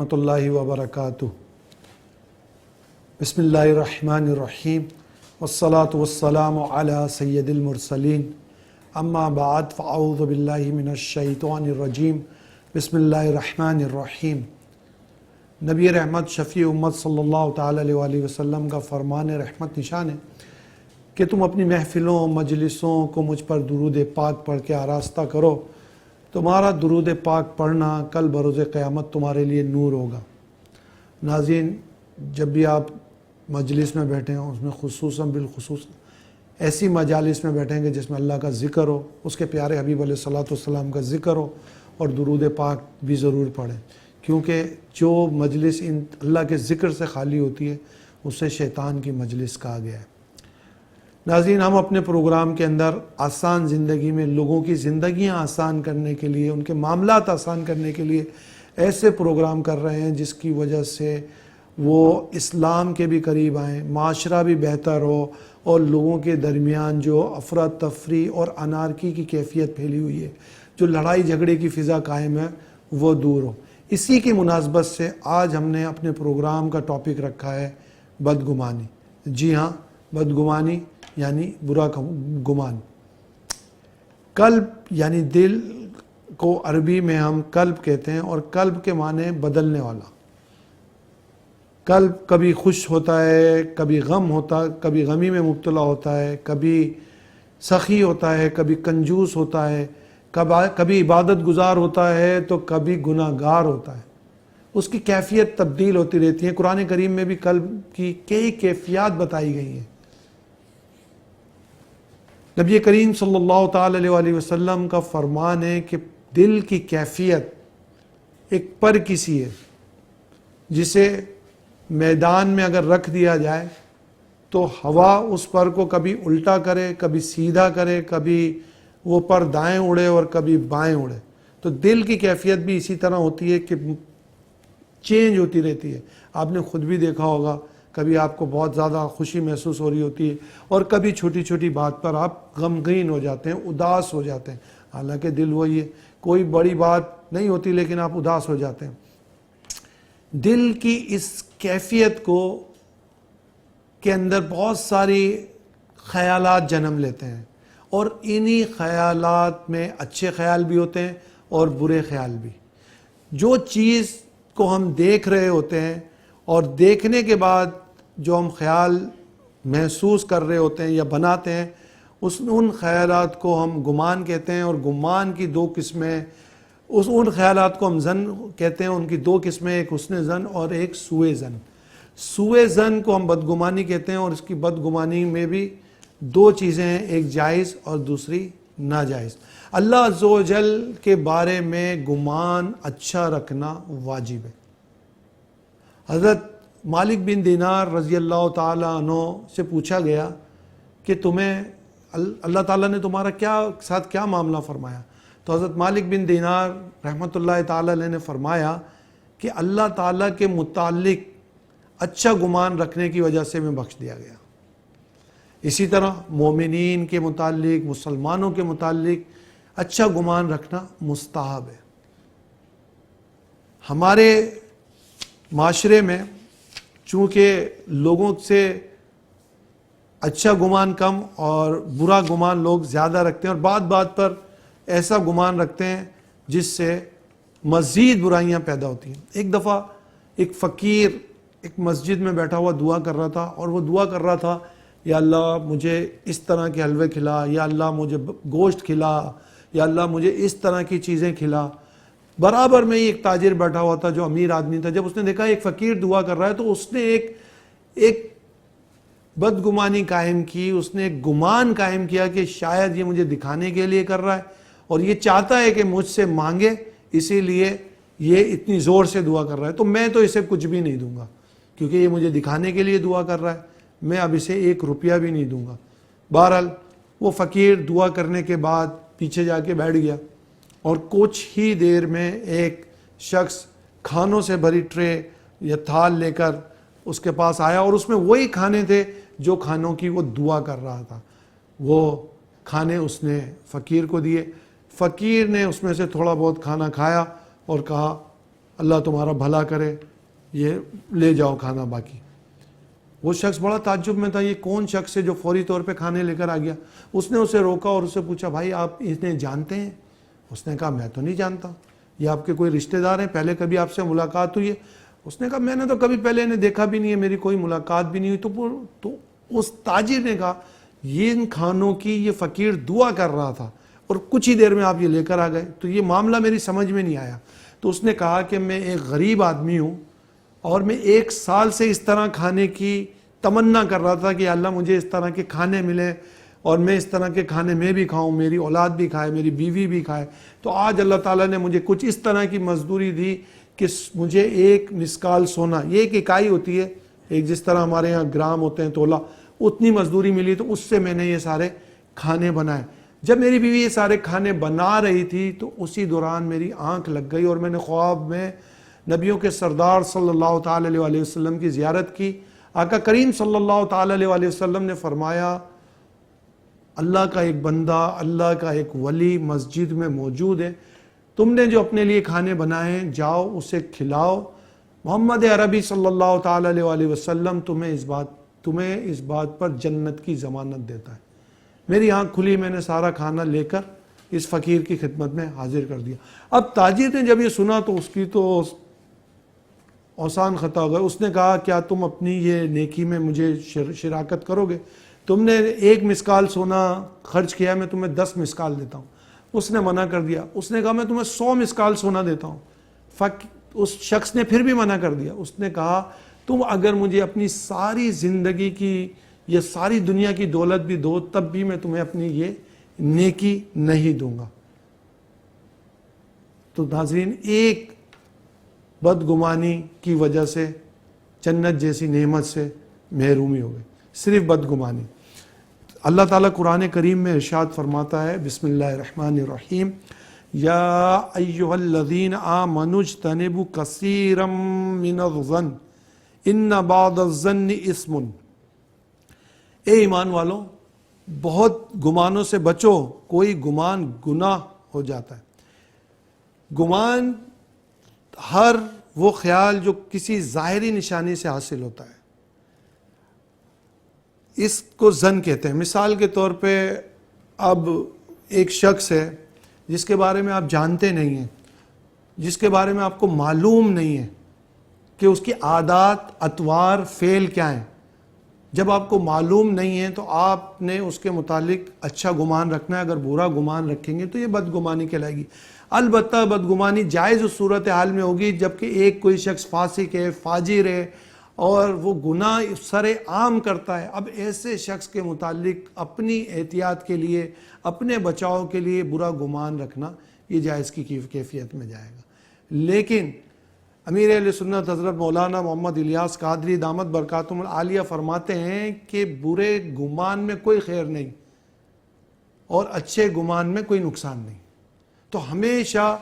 ورحمۃ اللہ وبرکاتہ۔ بسم اللہ الرحمن الرحیم والصلاة والسلام علی سید المرسلین، اما بعد فاعوذ باللہ من الشیطان الرجیم، بسم اللہ الرحمن الرحیم۔ نبی رحمت شفیع امت صلی اللہ تعالیٰ علیہ وآلہ وسلم کا فرمان رحمت نشان ہے کہ تم اپنی محفلوں مجلسوں کو مجھ پر درود پاک پڑھ کے آراستہ کرو، تمہارا درود پاک پڑھنا کل بروز قیامت تمہارے لیے نور ہوگا۔ ناظرین، جب بھی آپ مجلس میں بیٹھیں اس میں خصوصاً بالخصوص ایسی مجالس میں بیٹھیں گے جس میں اللہ کا ذکر ہو، اس کے پیارے حبیب علیہ الصلوۃ والسلام کا ذکر ہو، اور درود پاک بھی ضرور پڑھیں، کیونکہ جو مجلس ان اللہ کے ذکر سے خالی ہوتی ہے اسے شیطان کی مجلس کہا گیا ہے۔ ناظرین، ہم اپنے پروگرام کے اندر آسان زندگی میں لوگوں کی زندگیاں آسان کرنے کے لیے، ان کے معاملات آسان کرنے کے لیے ایسے پروگرام کر رہے ہیں جس کی وجہ سے وہ اسلام کے بھی قریب آئیں، معاشرہ بھی بہتر ہو، اور لوگوں کے درمیان جو افراتفری اور انارکی کی کیفیت پھیلی ہوئی ہے، جو لڑائی جھگڑے کی فضا قائم ہے، وہ دور ہو۔ اسی کی مناسبت سے آج ہم نے اپنے پروگرام کا ٹاپک رکھا ہے بدگمانی۔ جی ہاں، بدگمانی یعنی برا گمان۔ قلب یعنی دل کو عربی میں ہم قلب کہتے ہیں، اور قلب کے معنی بدلنے والا۔ قلب کبھی خوش ہوتا ہے، کبھی غم ہوتا، کبھی غمی میں مبتلا ہوتا ہے، کبھی سخی ہوتا ہے، کبھی کنجوس ہوتا ہے، کبھی عبادت گزار ہوتا ہے تو کبھی گناہ گار ہوتا ہے۔ اس کی کیفیت تبدیل ہوتی رہتی ہے۔ قرآن کریم میں بھی قلب کی کئی کیفیات بتائی گئی ہیں۔ نبی کریم صلی اللہ تعالیٰ علیہ وآلہ وسلم کا فرمان ہے کہ دل کی کیفیت ایک پر کسی ہے، جسے میدان میں اگر رکھ دیا جائے تو ہوا اس پر کو کبھی الٹا کرے، کبھی سیدھا کرے، کبھی وہ پر دائیں اڑے اور کبھی بائیں اڑے۔ تو دل کی کیفیت بھی اسی طرح ہوتی ہے کہ چینج ہوتی رہتی ہے۔ آپ نے خود بھی دیکھا ہوگا، کبھی آپ کو بہت زیادہ خوشی محسوس ہو رہی ہوتی ہے، اور کبھی چھوٹی چھوٹی بات پر آپ غمگین ہو جاتے ہیں، اداس ہو جاتے ہیں۔ حالانکہ دل وہی ہے، کوئی بڑی بات نہیں ہوتی لیکن آپ اداس ہو جاتے ہیں۔ دل کی اس کیفیت کے اندر بہت ساری خیالات جنم لیتے ہیں، اور انہی خیالات میں اچھے خیال بھی ہوتے ہیں اور برے خیال بھی۔ جو چیز کو ہم دیکھ رہے ہوتے ہیں اور دیکھنے کے بعد جو ہم خیال محسوس کر رہے ہوتے ہیں یا بناتے ہیں، ان خیالات کو ہم گمان کہتے ہیں، اور گمان کی دو قسمیں، ان خیالات کو ہم ظن کہتے ہیں۔ ان کی دو قسمیں، ایک حسن ظن اور ایک سوء ظن۔ سوء ظن کو ہم بدگمانی کہتے ہیں، اور اس کی بدگمانی میں بھی دو چیزیں ہیں، ایک جائز اور دوسری ناجائز۔ اللہ عز و جل کے بارے میں گمان اچھا رکھنا واجب ہے۔ حضرت مالک بن دینار رضی اللہ تعالیٰ عنہ سے پوچھا گیا کہ تمہیں اللہ تعالیٰ نے تمہارا ساتھ کیا معاملہ فرمایا؟ تو حضرت مالک بن دینار رحمۃ اللہ تعالیٰ علیہ نے فرمایا کہ اللہ تعالیٰ کے متعلق اچھا گمان رکھنے کی وجہ سے میں بخش دیا گیا۔ اسی طرح مومنین کے متعلق، مسلمانوں کے متعلق اچھا گمان رکھنا مستحب ہے۔ ہمارے معاشرے میں چونکہ لوگوں سے اچھا گمان کم اور برا گمان لوگ زیادہ رکھتے ہیں، اور بات بات پر ایسا گمان رکھتے ہیں جس سے مزید برائیاں پیدا ہوتی ہیں۔ ایک دفعہ ایک فقیر ایک مسجد میں بیٹھا ہوا دعا کر رہا تھا، اور وہ دعا کر رہا تھا، یا اللہ مجھے اس طرح کے حلوے کھلا، یا اللہ مجھے گوشت کھلا، یا اللہ مجھے اس طرح کی چیزیں کھلا۔ برابر میں ہی ایک تاجر بیٹھا ہوا تھا جو امیر آدمی تھا۔ جب اس نے دیکھا ایک فقیر دعا کر رہا ہے تو اس نے ایک بدگمانی قائم کی، اس نے ایک گمان قائم کیا کہ شاید یہ مجھے دکھانے کے لیے کر رہا ہے، اور یہ چاہتا ہے کہ مجھ سے مانگے، اسی لیے یہ اتنی زور سے دعا کر رہا ہے، تو میں تو اسے کچھ بھی نہیں دوں گا، کیونکہ یہ مجھے دکھانے کے لیے دعا کر رہا ہے، میں اب اسے 1 روپیہ بھی نہیں دوں گا۔ بہرحال وہ فقیر دعا کرنے کے بعد پیچھے جا کے بیٹھ گیا، اور کچھ ہی دیر میں ایک شخص کھانوں سے بھری ٹرے یا تھال لے کر اس کے پاس آیا، اور اس میں وہی کھانے تھے جو کھانوں کی وہ دعا کر رہا تھا۔ وہ کھانے اس نے فقیر کو دیے۔ فقیر نے اس میں سے تھوڑا بہت کھانا کھایا اور کہا اللہ تمہارا بھلا کرے، یہ لے جاؤ کھانا باقی۔ وہ شخص بڑا تعجب میں تھا، یہ کون شخص ہے جو فوری طور پہ کھانے لے کر آ گیا؟ اس نے اسے روکا اور اسے پوچھا بھائی آپ انہیں جانتے ہیں؟ اس نے کہا میں تو نہیں جانتا، یہ آپ کے کوئی رشتہ دار ہیں، پہلے کبھی آپ سے ملاقات ہوئی ہے؟ اس نے کہا میں نے تو کبھی پہلے انہیں دیکھا بھی نہیں ہے، میری کوئی ملاقات بھی نہیں ہوئی۔ تو اس تاجر نے کہا یہ ان کھانوں کی یہ فقیر دعا کر رہا تھا اور کچھ ہی دیر میں آپ یہ لے کر آ گئے، تو یہ معاملہ میری سمجھ میں نہیں آیا۔ تو اس نے کہا کہ میں ایک غریب آدمی ہوں اور میں 1 سال سے اس طرح کھانے کی تمنا کر رہا تھا کہ اللہ مجھے اس طرح کے کھانے ملیں اور میں اس طرح کے کھانے میں بھی کھاؤں، میری اولاد بھی کھائے، میری بیوی بھی کھائے۔ تو آج اللہ تعالیٰ نے مجھے کچھ اس طرح کی مزدوری دی کہ مجھے 1 مسکال سونا، یہ ایک اکائی ہوتی ہے، ایک جس طرح ہمارے یہاں گرام ہوتے ہیں تولا، اتنی مزدوری ملی، تو اس سے میں نے یہ سارے کھانے بنائے۔ جب میری بیوی یہ سارے کھانے بنا رہی تھی تو اسی دوران میری آنکھ لگ گئی اور میں نے خواب میں نبیوں کے سردار صلی اللہ تعالی علیہ وسلم کی زیارت کی۔ آقا کریم صلی اللہ تعالی علیہ وسلم نے فرمایا اللہ کا ایک بندہ، اللہ کا ایک ولی مسجد میں موجود ہے، تم نے جو اپنے لیے کھانے بنائے ہیں جاؤ اسے کھلاؤ، محمد عربی صلی اللہ تعالی علیہ وسلم تمہیں اس بات پر جنت کی ضمانت دیتا ہے۔ میری آنکھ کھلی، میں نے سارا کھانا لے کر اس فقیر کی خدمت میں حاضر کر دیا۔ اب تاجر نے جب یہ سنا تو اس کی تو اوسان خطا ہو گئے۔ اس نے کہا کیا تم اپنی یہ نیکی میں مجھے شراکت کرو گے؟ تم نے 1 مسکال سونا خرچ کیا، میں تمہیں 10 مسکال دیتا ہوں۔ اس نے منع کر دیا۔ اس نے کہا میں تمہیں 100 مسکال سونا دیتا ہوں۔ اس شخص نے پھر بھی منع کر دیا۔ اس نے کہا تم اگر مجھے اپنی ساری زندگی کی یہ ساری دنیا کی دولت بھی دو تب بھی میں تمہیں اپنی یہ نیکی نہیں دوں گا۔ تو ناظرین، ایک بدگمانی کی وجہ سے جنت جیسی نعمت سے محرومی ہو گئی، صرف بدگمانی۔ اللہ تعالیٰ قرآن کریم میں ارشاد فرماتا ہے، بسم اللہ الرحمن الرحیم، یا ایھا الذین آمنوا اجتنبوا کثیرا من الظن ان بعض الظن اثم۔ اے ایمان والو، بہت گمانوں سے بچو، کوئی گمان گناہ ہو جاتا ہے۔ گمان ہر وہ خیال جو کسی ظاہری نشانی سے حاصل ہوتا ہے، اس کو ظن کہتے ہیں۔ مثال کے طور پہ اب ایک شخص ہے جس کے بارے میں آپ جانتے نہیں ہیں، جس کے بارے میں آپ کو معلوم نہیں ہے کہ اس کی عادات، اطوار، فعل کیا ہیں۔ جب آپ کو معلوم نہیں ہے تو آپ نے اس کے متعلق اچھا گمان رکھنا ہے، اگر برا گمان رکھیں گے تو یہ بدگمانی کہلائے گی۔ البتہ بدگمانی جائز اس صورتحال میں ہوگی جبکہ ایک کوئی شخص فاسق ہے، فاجر ہے اور وہ گناہ سر عام کرتا ہے۔ اب ایسے شخص کے متعلق اپنی احتیاط کے لیے، اپنے بچاؤ کے لیے برا گمان رکھنا یہ جائز کی کیفیت میں جائے گا۔ لیکن امیر اہل سنت حضرت مولانا محمد الیاس قادری دامت برکاتہم العالیہ فرماتے ہیں کہ برے گمان میں کوئی خیر نہیں اور اچھے گمان میں کوئی نقصان نہیں۔ تو ہمیشہ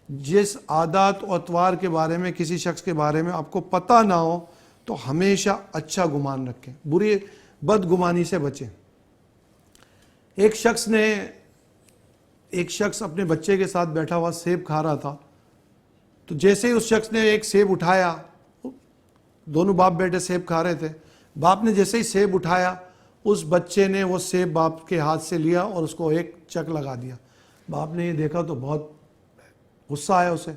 جس عادات و اطوار کے بارے میں، کسی شخص کے بارے میں آپ کو پتہ نہ ہو تو ہمیشہ اچھا گمان رکھیں، بری بدگمانی سے بچیں۔ ایک شخص اپنے بچے کے ساتھ بیٹھا ہوا سیب کھا رہا تھا، تو جیسے ہی اس شخص نے ایک سیب اٹھایا، دونوں باپ بیٹے سیب کھا رہے تھے، باپ نے جیسے ہی سیب اٹھایا اس بچے نے وہ سیب باپ کے ہاتھ سے لیا اور اس کو ایک چک لگا دیا۔ باپ نے یہ دیکھا تو بہت غصہ آیا اسے۔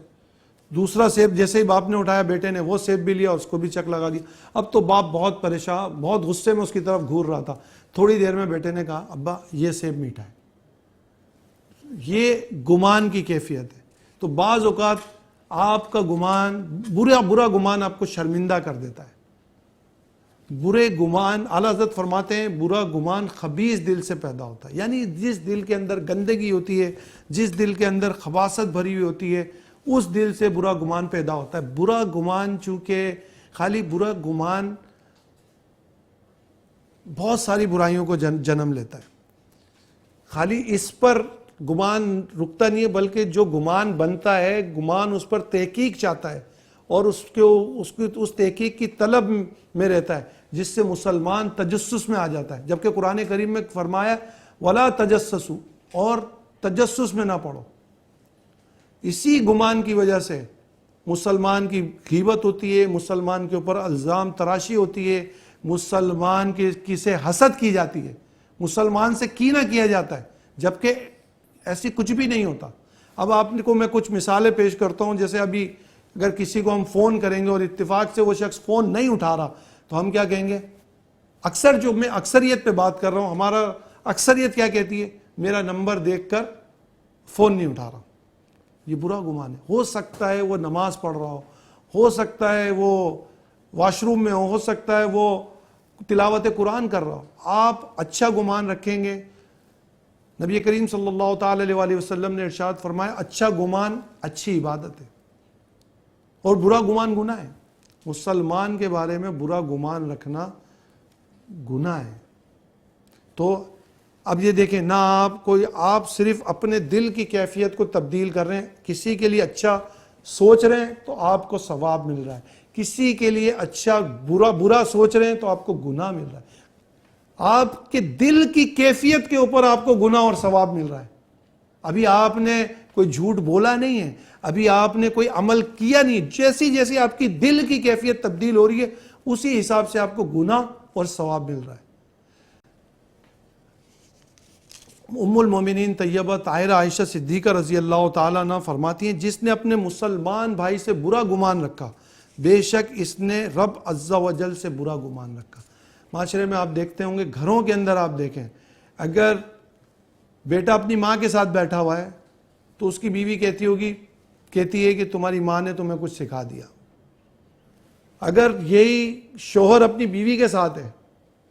دوسرا سیب جیسے ہی باپ نے اٹھایا، بیٹے نے وہ سیب بھی لیا اور اس کو بھی چک لگا دیا۔ اب تو باپ بہت پریشان، بہت غصے میں اس کی طرف گھور رہا تھا۔ تھوڑی دیر میں بیٹے نے کہا ابا یہ سیب میٹھا ہے۔ یہ گمان کی کیفیت ہے۔ تو بعض اوقات آپ کا گمان، برا گمان آپ کو شرمندہ کر دیتا ہے۔ برے گمان، اعلیٰ حضرت فرماتے ہیں برا گمان خبیث دل سے پیدا ہوتا ہے، یعنی جس دل کے اندر گندگی ہوتی ہے، جس دل کے اندر خباثت بھری ہوئی ہوتی ہے، اس دل سے برا گمان پیدا ہوتا ہے۔ برا گمان چونکہ خالی برا گمان بہت ساری برائیوں کو جنم لیتا ہے، خالی اس پر گمان رکتا نہیں ہے، بلکہ جو گمان بنتا ہے، گمان اس پر تحقیق چاہتا ہے اور اس تحقیق کی طلب میں رہتا ہے، جس سے مسلمان تجسس میں آ جاتا ہے۔ جبکہ قرآن کریم میں فرمایا وَلَا تَجَسَّسُوا، اور تجسس میں نہ پڑو۔ اسی گمان کی وجہ سے مسلمان کی غیبت ہوتی ہے، مسلمان کے اوپر الزام تراشی ہوتی ہے، مسلمان کی سے حسد کی جاتی ہے، مسلمان سے کینہ کیا جاتا ہے، جبکہ ایسی کچھ بھی نہیں ہوتا۔ اب آپ کو میں کچھ مثالیں پیش کرتا ہوں، جیسے ابھی اگر کسی کو ہم فون کریں گے اور اتفاق سے وہ شخص فون نہیں اٹھا رہا تو ہم کیا کہیں گے؟ اکثر، جو میں اکثریت پہ بات کر رہا ہوں، ہمارا اکثریت کیا کہتی ہے؟ میرا نمبر دیکھ کر فون نہیں اٹھا رہا۔ یہ برا گمان ہے۔ ہو سکتا ہے وہ نماز پڑھ رہا ہو سکتا ہے وہ واش روم میں ہو سکتا ہے وہ تلاوت قرآن کر رہا ہو۔ آپ اچھا گمان رکھیں گے، نبی کریم صلی اللہ تعالی علیہ وآلہ وسلم نے ارشاد فرمایا اچھا گمان اچھی عبادت ہے اور برا گمان گناہ ہے۔ مسلمان کے بارے میں برا گمان رکھنا گناہ ہے۔ تو اب یہ دیکھیں، نہ آپ صرف اپنے دل کی کیفیت کو تبدیل کر رہے ہیں، کسی کے لیے اچھا سوچ رہے ہیں تو آپ کو ثواب مل رہا ہے، کسی کے لیے اچھا برا سوچ رہے ہیں تو آپ کو گناہ مل رہا ہے۔ آپ کے دل کی کیفیت کے اوپر آپ کو گناہ اور ثواب مل رہا ہے۔ ابھی آپ نے کوئی جھوٹ بولا نہیں ہے، ابھی آپ نے کوئی عمل کیا نہیں، جیسی جیسی آپ کی دل کی کیفیت تبدیل ہو رہی ہے اسی حساب سے آپ کو گناہ اور ثواب مل رہا ہے۔ ام المومنین طیبہ طاہرہ عائشہ صدیقہ رضی اللہ تعالیٰ عنہ فرماتی ہیں، جس نے اپنے مسلمان بھائی سے برا گمان رکھا بے شک اس نے رب عز و جل سے برا گمان رکھا۔ معاشرے میں آپ دیکھتے ہوں گے، گھروں کے اندر آپ دیکھیں، اگر بیٹا اپنی ماں کے ساتھ بیٹھا ہوا ہے تو اس کی بیوی کہتی ہے کہ تمہاری ماں نے تمہیں کچھ سکھا دیا۔ اگر یہی شوہر اپنی بیوی کے ساتھ ہے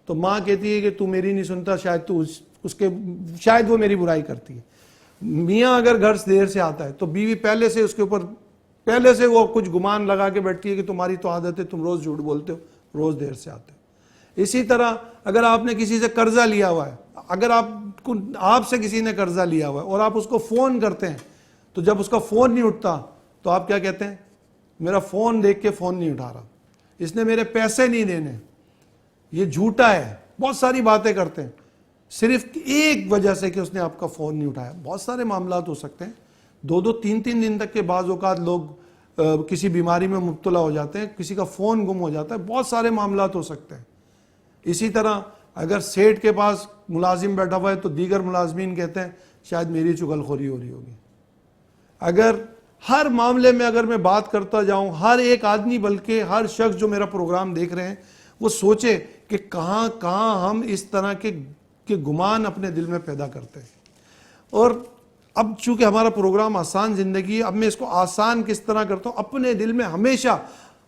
تو ماں کہتی ہے کہ تو میری نہیں سنتا، شاید وہ میری برائی کرتی ہے۔ میاں اگر گھر سے دیر سے آتا ہے تو بیوی پہلے سے وہ کچھ گمان لگا کے بیٹھتی ہے کہ تمہاری تو عادت ہے، تم روز جھوٹ بولتے ہو، روز دیر سے آتے ہو۔ اسی طرح اگر آپ نے کسی سے قرضہ لیا ہوا ہے، اگر آپ سے کسی نے قرضہ لیا ہوا ہے اور آپ اس کو فون کرتے ہیں تو جب اس کا فون نہیں اٹھتا تو آپ کیا کہتے ہیں؟ میرا فون دیکھ کے فون نہیں اٹھا رہا، اس نے میرے پیسے نہیں دینے، یہ جھوٹا ہے۔ بہت ساری باتیں کرتے ہیں صرف ایک وجہ سے کہ اس نے آپ کا فون نہیں اٹھایا۔ بہت سارے معاملات ہو سکتے ہیں، 2-3 دن تک کے بعض اوقات لوگ کسی بیماری میں مبتلا ہو جاتے ہیں، کسی کا فون گم ہو جاتا ہے، بہت سارے معاملات ہو سکتے ہیں۔ اسی طرح اگر سیٹ کے پاس ملازم بیٹھا ہوا ہے تو دیگر ملازمین کہتے ہیں شاید میری چغل خوری ہو رہی ہوگی۔ اگر ہر معاملے میں اگر میں بات کرتا جاؤں، ہر ایک آدمی بلکہ ہر شخص جو میرا پروگرام دیکھ رہے ہیں وہ سوچے کہ کہاں کہاں ہم اس طرح کے گمان اپنے دل میں پیدا کرتے ہیں۔ اور اب چونکہ ہمارا پروگرام آسان زندگی ہے، اب میں اس کو آسان کس طرح کرتا ہوں؟ اپنے دل میں ہمیشہ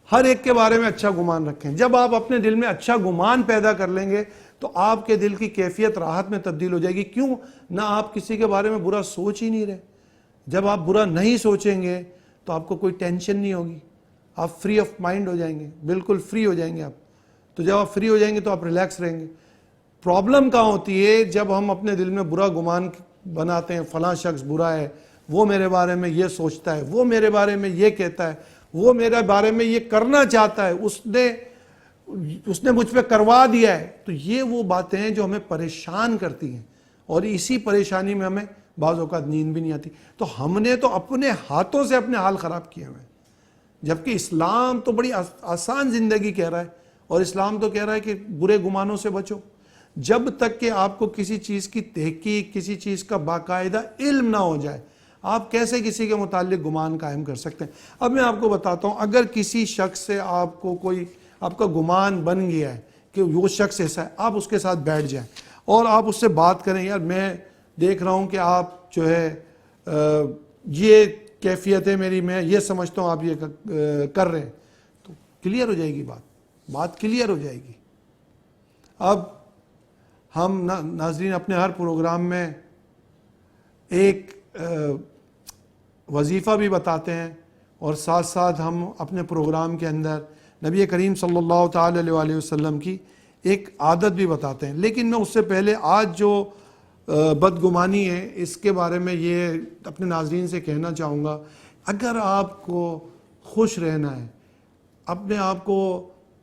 ہر ایک کے بارے میں اچھا گمان رکھیں۔ جب آپ اپنے دل میں اچھا گمان پیدا کر لیں گے تو آپ کے دل کی کیفیت راحت میں تبدیل ہو جائے گی۔ کیوں؟ نہ آپ کسی کے بارے میں برا سوچ ہی نہیں رہے۔ جب آپ برا نہیں سوچیں گے تو آپ کو کوئی ٹینشن نہیں ہوگی، آپ فری آف مائنڈ ہو جائیں گے، بالکل فری ہو جائیں گے آپ۔ تو جب آپ فری ہو جائیں گے تو آپ ریلیکس رہیں گے۔ پرابلم کہاں ہوتی ہے؟ جب ہم اپنے دل میں برا گمان بناتے ہیں، فلاں شخص برا ہے، وہ میرے بارے میں یہ سوچتا ہے، وہ میرے بارے میں یہ کہتا ہے، وہ میرے بارے میں یہ کرنا چاہتا ہے، اس نے مجھ پہ کروا دیا ہے۔ تو یہ وہ باتیں ہیں جو ہمیں پریشان کرتی ہیں اور اسی پریشانی میں ہمیں بعض اوقات نیند بھی نہیں آتی۔ تو ہم نے تو اپنے ہاتھوں سے اپنے حال خراب کیے ہوئے ہیں، جبکہ اسلام تو بڑی آسان زندگی کہہ رہا ہے، اور اسلام تو کہہ رہا ہے کہ برے گمانوں سے بچو۔ جب تک کہ آپ کو کسی چیز کی تحقیق، کسی چیز کا باقاعدہ علم نہ ہو جائے، آپ کیسے کسی کے متعلق گمان قائم کر سکتے ہیں؟ اب میں آپ کو بتاتا ہوں، اگر کسی شخص سے آپ کا گمان بن گیا ہے کہ وہ شخص ایسا ہے، آپ اس کے ساتھ بیٹھ جائیں اور آپ اس سے بات کریں، یار میں دیکھ رہا ہوں کہ آپ جو ہے یہ کیفیت ہے میری، میں یہ سمجھتا ہوں آپ یہ کر رہے ہیں، تو کلیئر ہو جائے گی بات کلیئر ہو جائے گی۔ اب ہم ناظرین اپنے ہر پروگرام میں ایک وظیفہ بھی بتاتے ہیں اور ساتھ ساتھ ہم اپنے پروگرام کے اندر نبی کریم صلی اللہ تعالی علیہ وآلہ وسلم کی ایک عادت بھی بتاتے ہیں۔ لیکن میں اس سے پہلے آج جو بدگمانی ہے اس کے بارے میں یہ اپنے ناظرین سے کہنا چاہوں گا، اگر آپ کو خوش رہنا ہے، اپنے آپ کو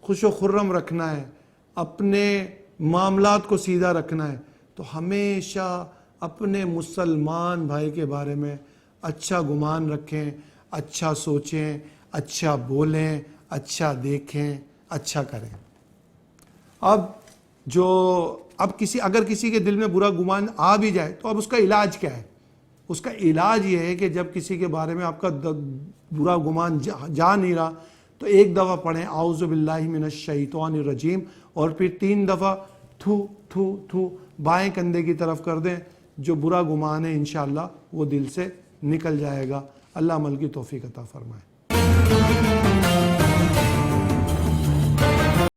خوش و خرم رکھنا ہے، اپنے معاملات کو سیدھا رکھنا ہے، تو ہمیشہ اپنے مسلمان بھائی کے بارے میں اچھا گمان رکھیں، اچھا سوچیں، اچھا بولیں، اچھا دیکھیں، اچھا کریں۔ اگر کسی کے دل میں برا گمان آ بھی جائے تو اب اس کا علاج کیا ہے؟ اس کا علاج یہ ہے کہ جب کسی کے بارے میں آپ کا برا گمان جا نہیں رہا تو ایک دفعہ پڑھیں اعوذ باللہ من الشیطان الرجیم، اور پھر 3 دفعہ تھو تھو تھو بائیں کندھے کی طرف کر دیں۔ جو برا گمان ہے انشاءاللہ وہ دل سے نکل جائے گا۔ اللہ عمل کی توفیق عطا فرمائے۔